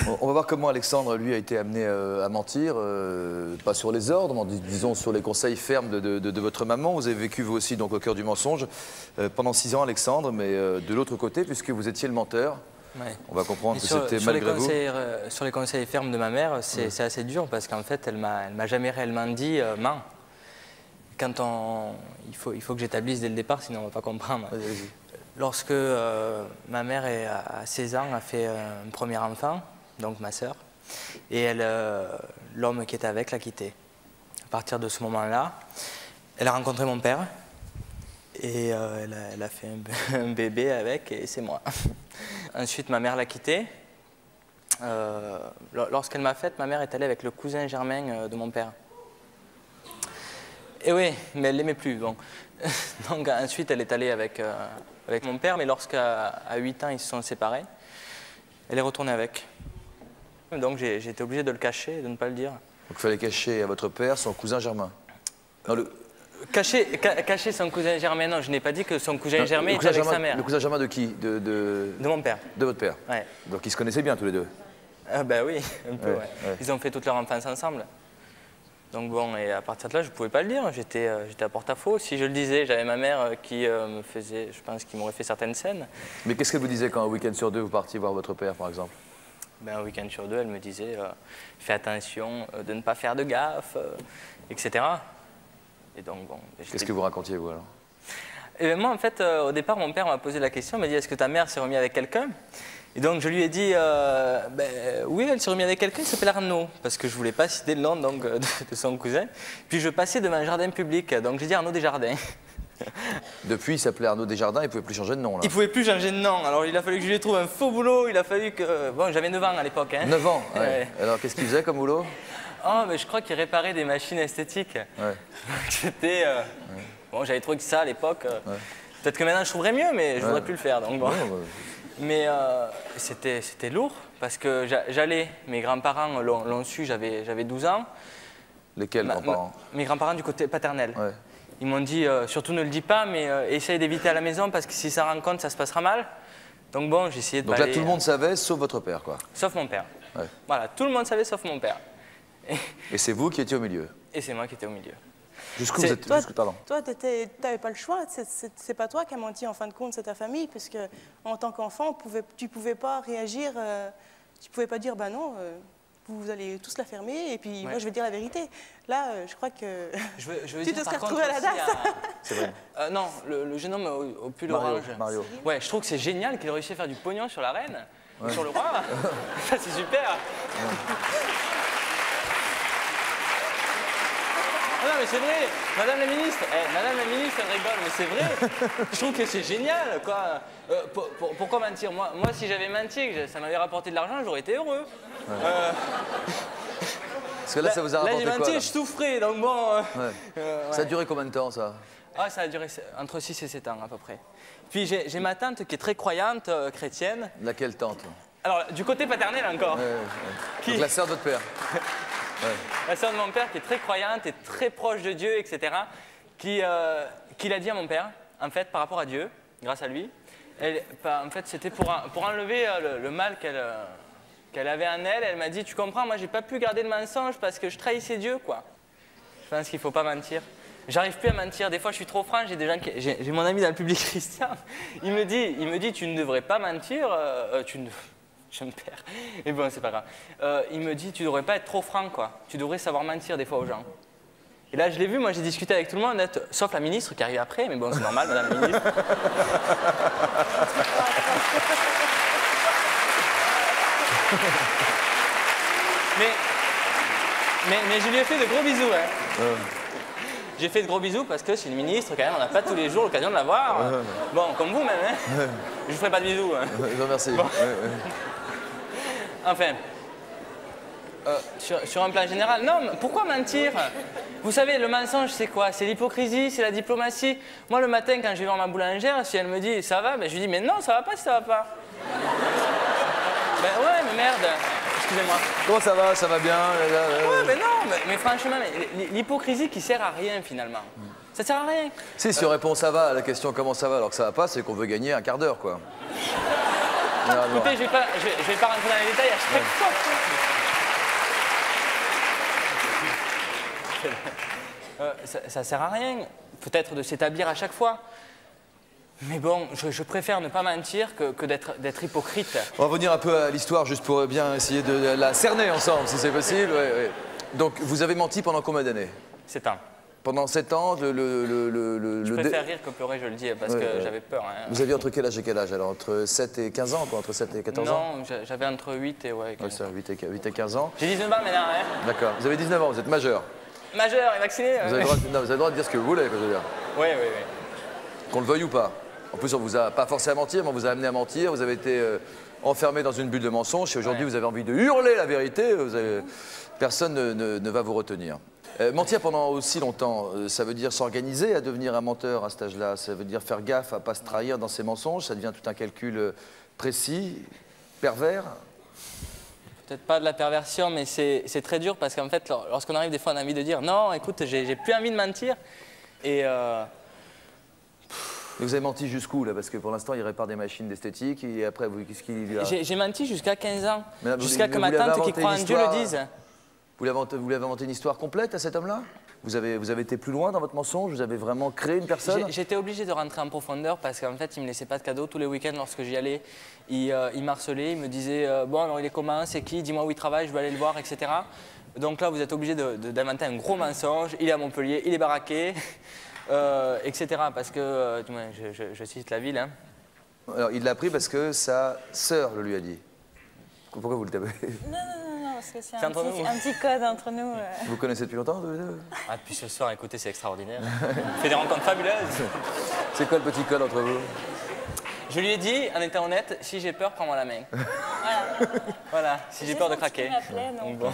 On va voir comment Alexandre, lui, a été amené à mentir, pas sur les ordres, mais disons sur les conseils fermes de votre maman. Vous avez vécu, vous aussi, donc au cœur du mensonge pendant 6 ans, Alexandre, mais de l'autre côté, puisque vous étiez le menteur. Ouais. On va comprendre que c'était malgré vous. Sur les conseils fermes de ma mère, c'est assez dur parce qu'en fait, elle m'a jamais réellement dit mens. Quand il faut que j'établisse dès le départ, sinon on ne va pas comprendre. Lorsque ma mère, à 16 ans, a fait un premier enfant, donc ma sœur, et l'homme qui était avec l'a quittée. À partir de ce moment-là, elle a rencontré mon père et elle a fait un bébé avec, et c'est moi. Ensuite, ma mère l'a quittée. Lorsqu'elle m'a faite, ma mère est allée avec le cousin germain de mon père. Et oui, mais elle ne l'aimait plus. Bon. Donc ensuite, elle est allée avec mon père, mais lorsqu'à 8 ans, ils se sont séparés, elle est retournée avec. Donc j'ai été obligé de le cacher et de ne pas le dire. Donc il fallait cacher à votre père son cousin germain. Non, Cacher son cousin germain, non, je n'ai pas dit que son cousin germain était avec sa mère. Le cousin germain de qui? De mon père. De votre père. Ouais. Donc ils se connaissaient bien tous les deux? Ben oui, un peu, ouais. Ils ont fait toute leur enfance ensemble. Donc bon, et à partir de là, je ne pouvais pas le dire, j'étais à porte-à-faux. Si je le disais, j'avais ma mère qui me faisait, je pense, qui m'aurait fait certaines scènes. Mais qu'est-ce qu'elle vous disait quand un week-end sur 2, vous partiez voir votre père, par exemple? Ben, un week-end sur 2, elle me disait fais attention de ne pas faire de gaffe, etc. Et donc, bon, qu'est-ce que vous racontiez, vous, alors? Et ben, moi, en fait, au départ, mon père m'a posé la question, il m'a dit est-ce que ta mère s'est remise avec quelqu'un? Et donc, je lui ai dit oui, elle s'est remise avec quelqu'un, il s'appelle Arnaud, parce que je ne voulais pas citer le nom donc, de son cousin. Puis je passais devant un jardin public, donc j'ai dit Arnaud Desjardins. Depuis, il s'appelait Arnaud Desjardins, il ne pouvait plus changer de nom, là. Il ne pouvait plus changer de nom, alors il a fallu que je lui trouve un faux boulot, il a fallu que... Bon, j'avais 9 ans à l'époque. Hein. 9 ans, ouais. Ouais. Alors, qu'est-ce qu'il faisait comme boulot? Oh, mais je crois qu'il réparait des machines esthétiques. Ouais. J'étais... Bon, j'avais trouvé que ça à l'époque. Ouais. Peut-être que maintenant je trouverais mieux, mais je ne voudrais plus le faire, donc bon. Mais c'était lourd, parce que j'allais, mes grands-parents l'ont su, j'avais 12 ans. Lesquels grands-parents? Mes grands-parents du côté paternel. Ouais. Ils m'ont dit, surtout ne le dis pas, mais essaye d'éviter à la maison, parce que si ça rend compte, ça se passera mal. Donc bon, j'ai essayé de Donc là, tout le monde savait, sauf votre père, quoi. Sauf mon père. Ouais. Voilà, tout le monde savait, sauf mon père. Et c'est vous qui étiez au milieu? Et c'est moi qui étais au milieu. Jusqu'où vous êtes... Pardon. Toi, tu n'avais pas le choix. C'est pas toi qui as menti, en fin de compte, c'est ta famille. Parce que, en tant qu'enfant, tu ne pouvais pas réagir. Tu ne pouvais pas dire, ben non, vous allez tous la fermer, et puis moi, je vais dire la vérité. Là, je crois que je veux tu te serais retrouvé à la DAS. C'est vrai. Non, le jeune homme au pull orange. Mario. Ouais, je trouve que c'est génial qu'il ait réussi à faire du pognon sur la reine, sur le roi. Ça, c'est super. Non, mais c'est vrai, Madame la ministre, elle rigole, mais c'est vrai. Je trouve que c'est génial, quoi. Pourquoi mentir? Moi, si j'avais menti, que ça m'avait rapporté de l'argent, j'aurais été heureux. Ouais. Parce que là, ça vous a rapporté quoi? Là, j'ai menti, je souffrais, donc bon... Ça a duré combien de temps, ça? Ah, ça a duré entre 6 et 7 ans, à peu près. Puis j'ai ma tante qui est très croyante, chrétienne. Laquelle tante? Alors, du côté paternel encore. Donc la sœur de votre père? La sœur de mon père qui est très croyante et très proche de Dieu, etc., qui l'a dit à mon père, en fait, par rapport à Dieu, grâce à lui. En fait, c'était pour enlever le mal qu'elle avait en elle. Elle m'a dit, tu comprends, moi, j'ai pas pu garder le mensonge parce que je trahissais Dieu, quoi. Je pense qu'il faut pas mentir. J'arrive plus à mentir. Des fois, je suis trop franc. J'ai mon ami dans le public Christian. Il me dit, tu ne devrais pas mentir. Je me perds. Mais bon, c'est pas grave. Il me dit, tu devrais pas être trop franc, quoi. Tu devrais savoir mentir des fois aux gens. Et là, je l'ai vu, moi, j'ai discuté avec tout le monde, sauf la ministre qui arrive après, mais bon, c'est normal, madame la ministre. mais je lui ai fait de gros bisous, hein. J'ai fait de gros bisous parce que c'est une ministre, quand même, on n'a pas tous les jours l'occasion de la voir. Bon, comme vous même, hein. Je vous ferai pas de bisous. Hein. Je vous remercie. Bon. Enfin, sur un plan général, non, pourquoi mentir? Vous savez, le mensonge, c'est quoi? C'est l'hypocrisie, c'est la diplomatie. Moi, le matin, quand je vais voir ma boulangère, si elle me dit « ça va », ben, je lui dis « mais non, ça va pas si ça va pas ». Ben ouais, mais merde, excusez-moi. Comment ça va? Ça va bien? Ouais, mais non, mais franchement, l'hypocrisie qui sert à rien, finalement. Ça sert à rien. Si on répond « ça va » à la question « comment ça va » alors que ça va pas, c'est qu'on veut gagner un quart d'heure, quoi. Écoutez, je vais pas rentrer dans les détails à chaque fois. Ça sert à rien, peut-être de s'établir à chaque fois. Mais bon, je préfère ne pas mentir que d'être hypocrite. On va revenir un peu à l'histoire, juste pour bien essayer de la cerner ensemble, si c'est possible. Ouais. Donc, vous avez menti pendant combien d'années? 7 ans. Pendant 7 ans, Je préfère rire que pleurer, je le dis, parce que j'avais peur. Hein. Vous aviez entre quel âge et quel âge? Alors, entre 7 et 15 ans, quoi, entre 7 et 14 ans? Non, j'avais entre 8 et 15 ans. 8 et 15 ans. J'ai 19 ans maintenant, hein. D'accord. Vous avez 19 ans, vous êtes majeur. Majeur et vacciné. Vous avez le droit de dire ce que vous voulez, je veux dire. Oui. Qu'on le veuille ou pas. En plus, on vous a pas forcé à mentir, mais on vous a amené à mentir. Vous avez été enfermé dans une bulle de mensonges. Et aujourd'hui, vous avez envie de hurler la vérité. Personne ne va vous retenir. Mentir pendant aussi longtemps, ça veut dire s'organiser à devenir un menteur à cet âge-là. Ça veut dire faire gaffe à ne pas se trahir dans ses mensonges. Ça devient tout un calcul précis, pervers. Peut-être pas de la perversion, mais c'est très dur parce qu'en fait, lorsqu'on arrive des fois, on a envie de dire non, écoute, j'ai plus envie de mentir. Et vous avez menti jusqu'où là? Parce que pour l'instant, il répare des machines d'esthétique et après, qu'est-ce qu'il a... J'ai menti jusqu'à 15 ans, là, jusqu'à que ma tante qui croit en Dieu le dise. Vous lui avez inventé une histoire complète à cet homme-là? Vous avez été plus loin dans votre mensonge? Vous avez vraiment créé une personne? J'étais obligé de rentrer en profondeur parce qu'en fait, il ne me laissait pas de cadeaux tous les week-ends lorsque j'y allais. Il m'harcelait, il me disait bon, alors il est comment, c'est qui, dis-moi où il travaille, je vais aller le voir, etc. Donc là, vous êtes obligé d'inventer un gros mensonge. Il est à Montpellier, il est baraqué, etc. Parce que, je cite la ville. Hein. Alors, il l'a appris parce que sa sœur le lui a dit. Pourquoi vous le tapez? Non, parce que c'est un petit code entre nous. Vous connaissez depuis longtemps tous les deux? Ah, depuis ce soir, écoutez, c'est extraordinaire. On fait des rencontres fabuleuses. C'est quoi le petit code entre vous? Je lui ai dit, en étant honnête, si j'ai peur, prends-moi la main. Voilà, si j'ai peur de craquer. Donc, bon.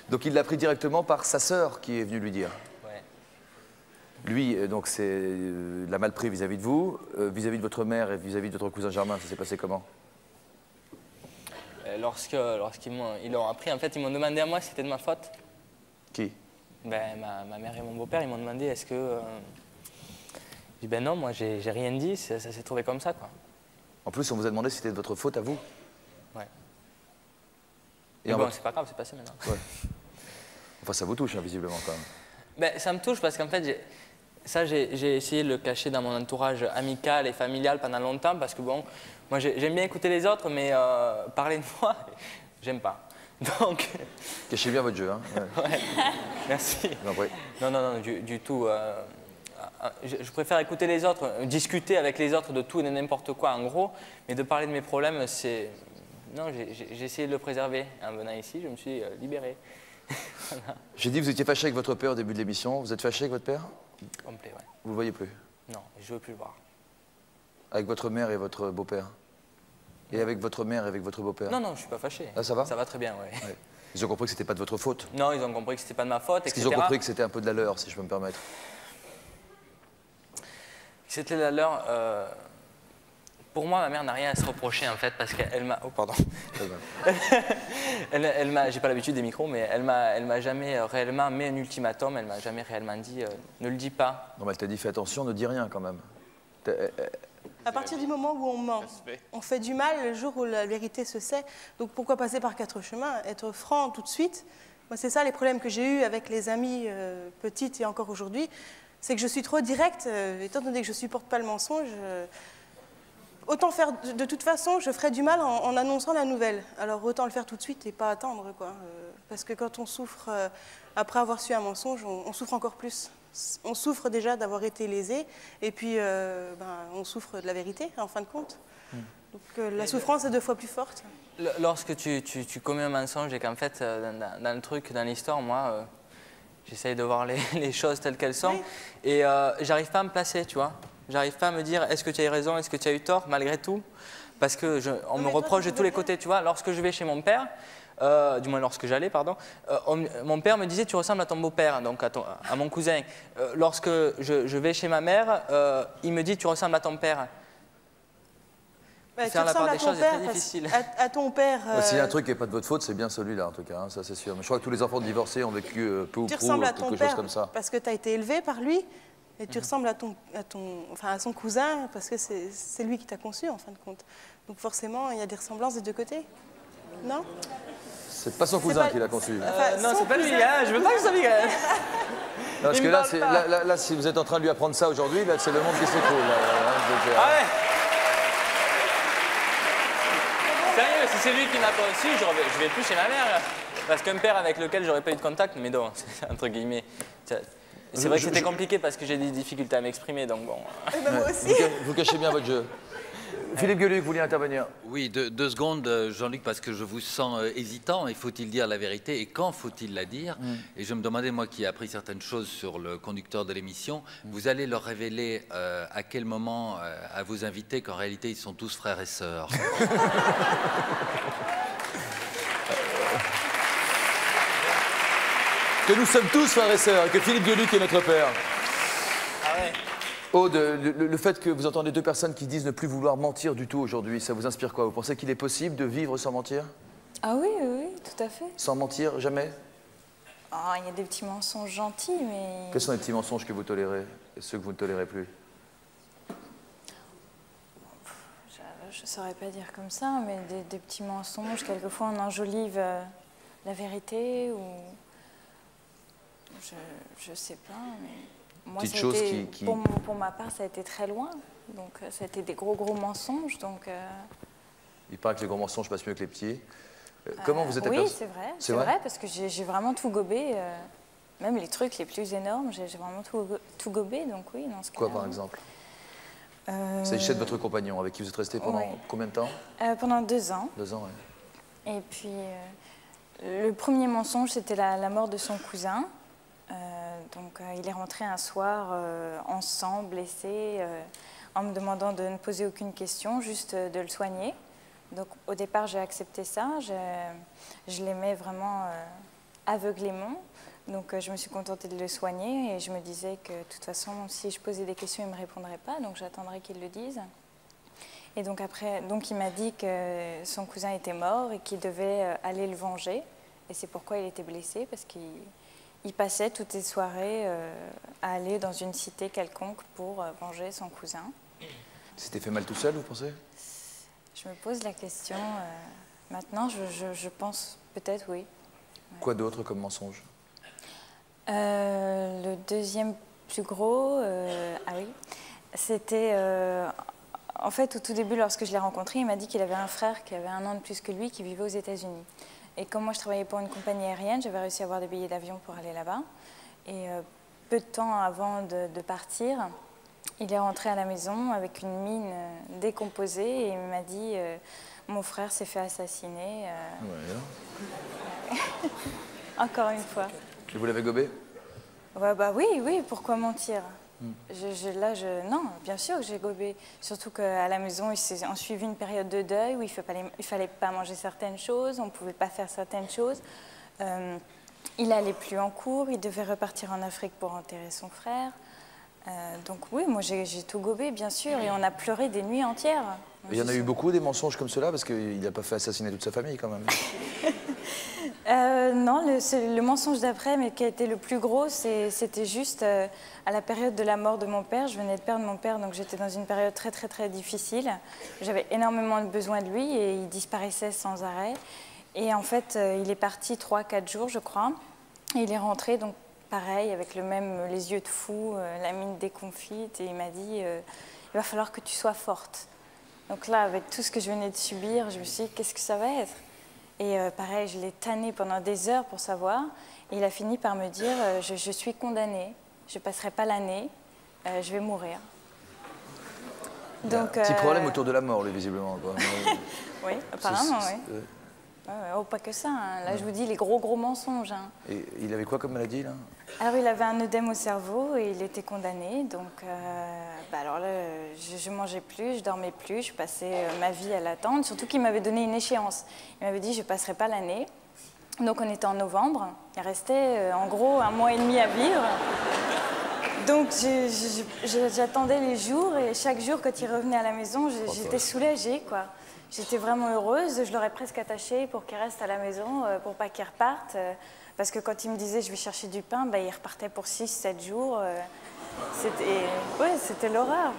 Donc il l'a pris directement par sa sœur qui est venue lui dire. Ouais. Lui, donc c'est l'a mal pris vis-à-vis de vous, vis-à-vis de votre mère et vis-à-vis de votre cousin Germain, ça s'est passé comment? Lorsqu'ils l'ont appris, en fait, ils m'ont demandé à moi si c'était de ma faute. Qui? Ben, ma mère et mon beau-père, ils m'ont demandé est-ce que... J'ai dit ben non, moi j'ai rien dit, ça s'est trouvé comme ça, quoi. En plus, on vous a demandé si c'était de votre faute à vous? Ouais. Et bon, c'est pas grave, c'est passé maintenant. Ouais. Enfin, ça vous touche, hein, visiblement, quand même. Ben, ça me touche parce qu'en fait, j'ai essayé de le cacher dans mon entourage amical et familial pendant longtemps parce que bon, moi j'aime bien écouter les autres, mais parler de moi, j'aime pas. Donc... Cachez bien votre jeu, hein. Ouais. Merci. Non, du tout. Je préfère écouter les autres, discuter avec les autres de tout et de n'importe quoi, en gros, mais de parler de mes problèmes, c'est... Non, j'ai essayé de le préserver. En venant ici, je me suis libéré. Voilà. J'ai dit que vous étiez fâché avec votre père au début de l'émission. Vous êtes fâché avec votre père? Complet, ouais. Vous le voyez plus? Non, je ne veux plus le voir. Avec votre mère et votre beau-père? Et avec votre mère et avec votre beau-père? Non, je ne suis pas fâché. Ah, ça va? Ça va très bien, oui. Ouais. Ils ont compris que ce n'était pas de votre faute? Non, ils ont compris que ce n'était pas de ma faute, Est-ce etc. qu'ils ont compris que c'était un peu de la leur, si je peux me permettre? C'était la leur. Pour moi, ma mère n'a rien à se reprocher, en fait, parce qu'elle m'a... Oh, pardon. Elle m'a... J'ai pas l'habitude des micros, mais elle m'a jamais réellement mis un ultimatum, elle m'a jamais réellement dit ne le dis pas. Non, mais elle t'a dit fais attention, ne dis rien quand même. À partir du moment où on ment, on fait du mal le jour où la vérité se sait. Donc pourquoi passer par 4 chemins? Être franc tout de suite. Moi, c'est ça les problèmes que j'ai eus avec les amis petites et encore aujourd'hui. C'est que je suis trop directe, étant donné que je ne supporte pas le mensonge. Autant faire, de toute façon, je ferais du mal en annonçant la nouvelle. Alors autant le faire tout de suite et pas attendre, quoi. Parce que quand on souffre, après avoir su un mensonge, on souffre encore plus. On souffre déjà d'avoir été lésé, et puis on souffre de la vérité, en fin de compte. Donc la souffrance est 2 fois plus forte. Lorsque tu commets un mensonge et qu'en fait, dans le truc, dans l'histoire, moi, j'essaye de voir les choses telles qu'elles sont, oui. Et j'arrive pas à me placer, tu vois. J'arrive pas à me dire est-ce que tu as eu raison, est-ce que tu as eu tort, malgré tout. Parce qu'on me reproche de tous les côtés, tu vois. Lorsque je vais chez mon père, du moins lorsque j'allais, pardon, mon père me disait tu ressembles à ton beau-père, donc à mon cousin. Lorsque je vais chez ma mère, il me dit tu ressembles à ton père. Faire la part des choses est très difficile. À ton père. S'il y a un truc qui n'est pas de votre faute, c'est bien celui-là en tout cas, hein, ça c'est sûr. Mais je crois que tous les enfants divorcés ont vécu peu ou prou quelque chose comme ça. Parce que tu as été élevé par lui, et tu ressembles à son cousin parce que c'est lui qui t'a conçu en fin de compte. Donc forcément, il y a des ressemblances des deux côtés. Non? C'est pas son cousin qui l'a conçu. Non, c'est pas lui, hein, je veux pas que ça soit Miguel. Non, parce Il que me là, parle pas. là, si vous êtes en train de lui apprendre ça aujourd'hui, là, c'est le monde qui s'écroule. Ah ouais. Sérieux, si c'est lui qui m'a pas reçu, je vais plus chez ma mère. Là. Parce qu'un père avec lequel j'aurais pas eu de contact, mais non, entre guillemets. C'est vrai que c'était compliqué parce que j'ai des difficultés à m'exprimer, donc bon. Eh ben, moi aussi. Vous cachez bien votre jeu. Philippe Gueluc, vous vouliez intervenir? Oui, deux secondes, Jean-Luc, parce que je vous sens hésitant. Et faut-il dire la vérité? Et quand faut-il la dire? Et je me demandais, moi qui ai appris certaines choses sur le conducteur de l'émission, vous allez leur révéler à quel moment à vos invités qu'en réalité ils sont tous frères et sœurs. Que nous sommes tous frères et sœurs, et que Philippe Gueluc est notre père. Ah ouais. Aude, le fait que vous entendez deux personnes qui disent ne plus vouloir mentir du tout aujourd'hui, ça vous inspire quoi? Vous pensez qu'il est possible de vivre sans mentir? Ah oui, oui, tout à fait. Sans mentir, jamais? Ah, il y a des petits mensonges gentils, mais... Quels sont les petits mensonges que vous tolérez et ceux que vous ne tolérez plus? Je ne saurais pas dire comme ça, mais des petits mensonges. Quelquefois, on enjolive la vérité ou... Je sais pas, mais... Moi, Petites ça a choses été, qui- pour ma part, ça a été très loin. Donc, ça a été des gros mensonges. Donc, Il paraît que les gros mensonges passent mieux que les petits. Comment vous êtes oui, aperçu? c'est vrai. C'est C'est vrai vrai, parce que j'ai vraiment tout gobé. Même les trucs les plus énormes, j'ai vraiment tout gobé. Donc oui, dans ce Quoi cas-là, par oui. exemple? Il s'agissait de votre compagnon avec qui vous êtes resté pendant Oui. combien de temps? Pendant 2 ans. 2 ans, oui. Et puis, le premier mensonge, c'était la mort de son cousin. Il est rentré un soir en sang, blessé, en me demandant de ne poser aucune question, juste de le soigner. Donc, au départ, j'ai accepté ça. Je l'aimais vraiment aveuglément. Donc, je me suis contentée de le soigner et je me disais que, de toute façon, si je posais des questions, il ne me répondrait pas. Donc, j'attendrais qu'il le dise. Et donc, après, il m'a dit que son cousin était mort et qu'il devait aller le venger. Et c'est pourquoi il était blessé, parce qu'il passait toutes les soirées à aller dans une cité quelconque pour venger son cousin. C'était fait mal tout seul, vous pensez? Je me pose la question. Maintenant, je pense peut-être oui. Quoi d'autre comme mensonge? Le deuxième plus gros, ah oui, c'était... en fait, au tout début, lorsque je l'ai rencontré, il m'a dit qu'il avait un frère qui avait 1 an de plus que lui, qui vivait aux États-Unis. Et comme moi, je travaillais pour une compagnie aérienne, j'avais réussi à avoir des billets d'avion pour aller là-bas. Et peu de temps avant de partir, il est rentré à la maison avec une mine décomposée et il m'a dit mon frère s'est fait assassiner. Ouais. Encore une fois. Et vous l'avez gobé? Ouais, bah oui, pourquoi mentir? Non, bien sûr que j'ai gobé. Surtout qu'à la maison, on suivit une période de deuil où il fallait pas manger certaines choses, on ne pouvait pas faire certaines choses. Il n'allait plus en cours, il devait repartir en Afrique pour enterrer son frère. Donc oui, moi j'ai tout gobé, bien sûr, et on a pleuré des nuits entières. Il y en a eu beaucoup des mensonges comme cela, parce qu'il n'a pas fait assassiner toute sa famille quand même. Non, le mensonge d'après, mais qui a été le plus gros, c'était juste à la période de la mort de mon père. Je venais de perdre mon père, donc j'étais dans une période très très très difficile. J'avais énormément besoin de lui et il disparaissait sans arrêt. Et en fait, il est parti 3-4 jours, je crois. Et il est rentré, donc pareil, avec les yeux de fou, la mine déconfite. Et il m'a dit, il va falloir que tu sois forte. Donc là, avec tout ce que je venais de subir, je me suis dit, qu'est-ce que ça va être? Et pareil, je l'ai tanné pendant des heures pour savoir. Et il a fini par me dire, je suis condamnée, je ne passerai pas l'année, je vais mourir. Donc, petit problème autour de la mort, lui, visiblement. Quoi. Oui, apparemment, oui. Oh, pas que ça. Hein. Là, je vous dis les gros mensonges. Hein. Et il avait quoi comme maladie, là? Alors, il avait un œdème au cerveau et il était condamné. Donc, alors là, je ne mangeais plus, je dormais plus, je passais ma vie à l'attendre. Surtout qu'il m'avait donné une échéance. Il m'avait dit, je ne passerai pas l'année. Donc, on était en novembre. Il restait, en gros, 1 mois et demi à vivre. Donc, j'attendais les jours et chaque jour, quand il revenait à la maison, j'étais soulagée, quoi. J'étais vraiment heureuse, je l'aurais presque attaché pour qu'il reste à la maison, pour pas qu'il reparte. Parce que quand il me disait je vais chercher du pain, il repartait pour 6-7 jours. C'était l'horreur.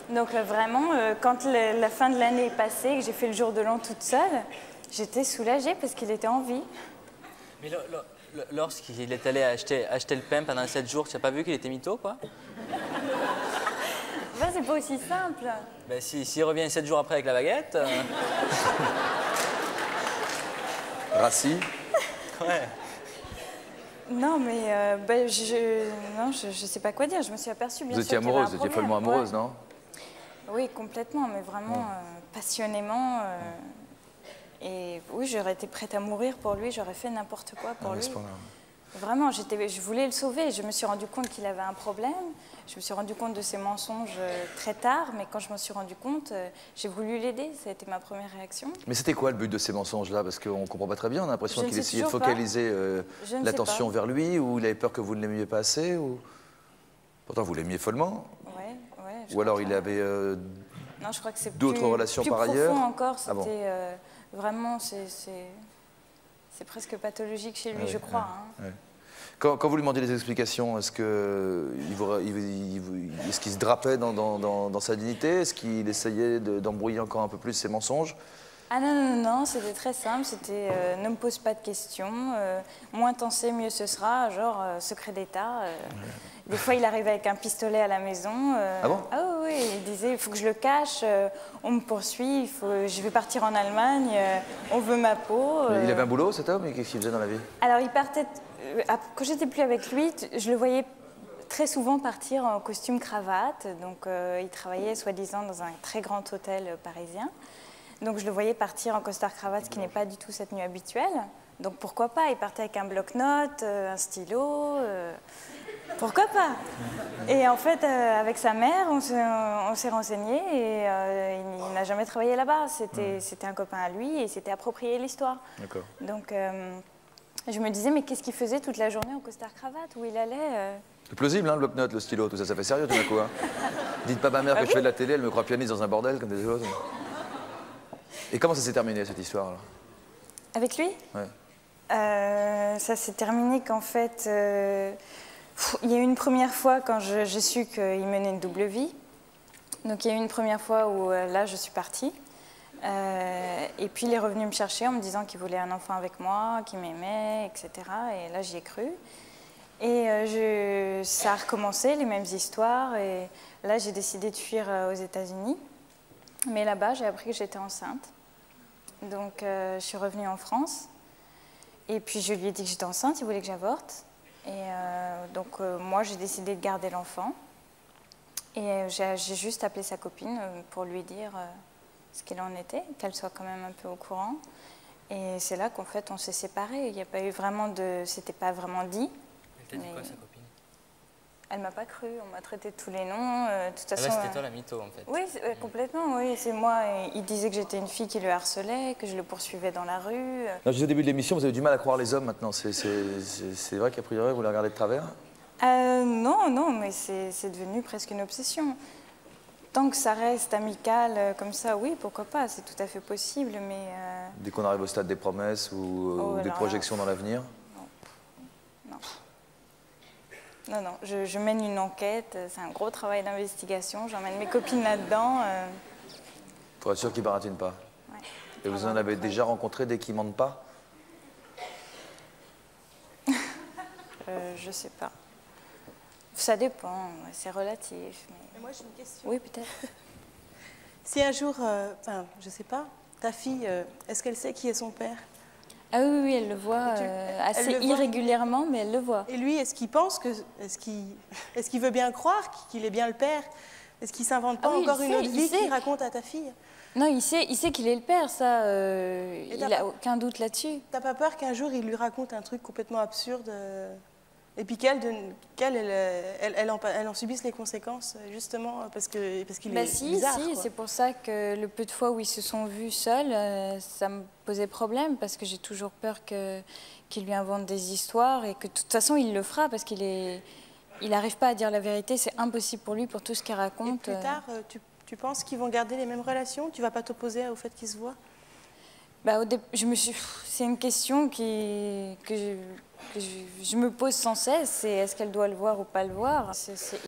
Donc vraiment, quand la fin de l'année est passée et que j'ai fait le jour de l'an toute seule, j'étais soulagée parce qu'il était en vie. Mais lorsqu'il est allé acheter le pain pendant 7 jours, tu n'as pas vu qu'il était mytho, quoi? Ben, c'est pas aussi simple. Ben, s'il revient 7 jours après avec la baguette... Rassis. Ouais. Non, mais ben, je sais pas quoi dire. Je me suis aperçue bien Vous sûr étiez qu'il y avait un amoureuse, vous étiez problème. follement amoureuse, Ouais. non? Oui, complètement, mais vraiment passionnément. Et oui, j'aurais été prête à mourir pour lui, j'aurais fait n'importe quoi pour lui. Vraiment, je voulais le sauver. Je me suis rendu compte qu'il avait un problème. Je me suis rendu compte de ses mensonges très tard, mais quand je m'en suis rendu compte, j'ai voulu l'aider. Ça a été ma première réaction. Mais c'était quoi le but de ces mensonges-là? Parce qu'on ne comprend pas très bien. On a l'impression Je ne qu'il sais essayait de toujours pas. focaliser Je ne sais l'attention pas. vers lui, ou il avait peur que vous ne l'aimiez pas assez, ou... Pourtant, vous l'aimiez follement. Ouais, je Ou alors crois il que- avait Non, je crois que c'est d'autres plus- relations plus par profond ailleurs. encore. C'était Ah bon. vraiment, c'est presque pathologique chez lui, Ouais, je crois. ouais, Hein. ouais. Quand vous lui demandiez des explications, est-ce qu'il se drapait dans sa dignité? Est-ce qu'il essayait d'embrouiller encore un peu plus ses mensonges? Ah non, c'était très simple, c'était ne me pose pas de questions, moins t'en sais, mieux ce sera, genre secret d'État. Des fois, il arrivait avec un pistolet à la maison. Ah bon? Ah oui, il disait, il faut que je le cache, on me poursuit, je vais partir en Allemagne, on veut ma peau. Il avait un boulot, cet homme, et qu'est-ce qu'il faisait dans la vie? Alors, il partait, quand j'étais plus avec lui, je le voyais très souvent partir en costume cravate, donc il travaillait soi-disant dans un très grand hôtel parisien. Donc je le voyais partir en costard-cravate, ce qui n'est pas du tout cette tenue habituelle. Donc pourquoi pas, il partait avec un bloc-notes, un stylo, pourquoi pas. Et en fait, avec sa mère, on s'est renseigné et il n'a jamais travaillé là-bas. C'était un copain à lui et il s'était approprié l'histoire. D'accord. Donc je me disais, mais qu'est-ce qu'il faisait toute la journée en costard-cravate, où il allait C'est plausible, hein, le bloc-notes, le stylo, tout ça, ça fait sérieux tout d'un coup. Hein. Dites pas à ma mère que je fais de la télé, elle me croit pianiste dans un bordel comme des autres. Et comment ça s'est terminé, cette histoire alors? Avec lui? Ouais. Ça s'est terminé qu'en fait, il y a eu une première fois quand j'ai su qu'il menait une double vie. Donc il y a eu une première fois où là, je suis partie. Et puis il est revenu me chercher en me disant qu'il voulait un enfant avec moi, qu'il m'aimait, etc. Et là, j'y ai cru. Et ça a recommencé, les mêmes histoires. Et là, j'ai décidé de fuir aux États-Unis. Mais là-bas, j'ai appris que j'étais enceinte. Donc, je suis revenue en France. Et puis, je lui ai dit que j'étais enceinte, il voulait que j'avorte. Et donc, moi, j'ai décidé de garder l'enfant. Et j'ai juste appelé sa copine pour lui dire ce qu'il en était, qu'elle soit quand même un peu au courant. Et c'est là qu'en fait, on s'est séparés. Il n'y a pas eu vraiment de... C'était pas vraiment dit. Elle t'a dit quoi, sa copine? Elle m'a pas cru, on m'a traité de tous les noms. De toute façon, C'était toi la mytho, en fait. Oui, complètement, oui, c'est moi. Il disait que j'étais une fille qui le harcelait, que je le poursuivais dans la rue. Non, je disais au début de l'émission, vous avez du mal à croire les hommes maintenant. C'est vrai qu'a priori, vous les regardez de travers? Non, mais c'est devenu presque une obsession. Tant que ça reste amical comme ça, oui, pourquoi pas, c'est tout à fait possible, mais... Dès qu'on arrive au stade des promesses ou des projections dans l'avenir? Non, je mène une enquête, c'est un gros travail d'investigation, j'emmène mes copines là-dedans. Pour être sûr qu'ils ne baratinent pas. Ouais. Et vous en avez déjà rencontré des qui ne mentent pas? Je sais pas. Ça dépend, c'est relatif. Mais moi, j'ai une question. Oui, peut-être. Si un jour, enfin, je sais pas, ta fille, est-ce qu'elle sait qui est son père? Ah oui, elle le voit assez elle le voit irrégulièrement, mais elle le voit. Et lui, est-ce qu'il pense que, est-ce qu'il veut bien croire qu'il est bien le père? Est-ce qu'il s'invente pas Ah oui, encore il une sait, autre il vie sait. qu'il raconte à ta fille? Non, il sait qu'il est le père, ça. Il t'as n'a pas- aucun doute là-dessus. T'as pas peur qu'un jour il lui raconte un truc complètement absurde et puis qu'elle en subisse les conséquences justement parce qu'il est Si, bizarre, si, quoi. c'est pour ça que le peu de fois où ils se sont vus seuls, ça me posait problème parce que j'ai toujours peur qu'il lui invente des histoires et que de toute façon il le fera parce qu'il n'arrive pas à dire la vérité, c'est impossible pour lui pour tout ce qu'il Et raconte. plus tard, tu penses qu'ils vont garder les mêmes relations? Tu vas pas t'opposer au fait qu'ils se voient? C'est une question que je me pose sans cesse, c'est est-ce qu'elle doit le voir ou pas le voir? C'est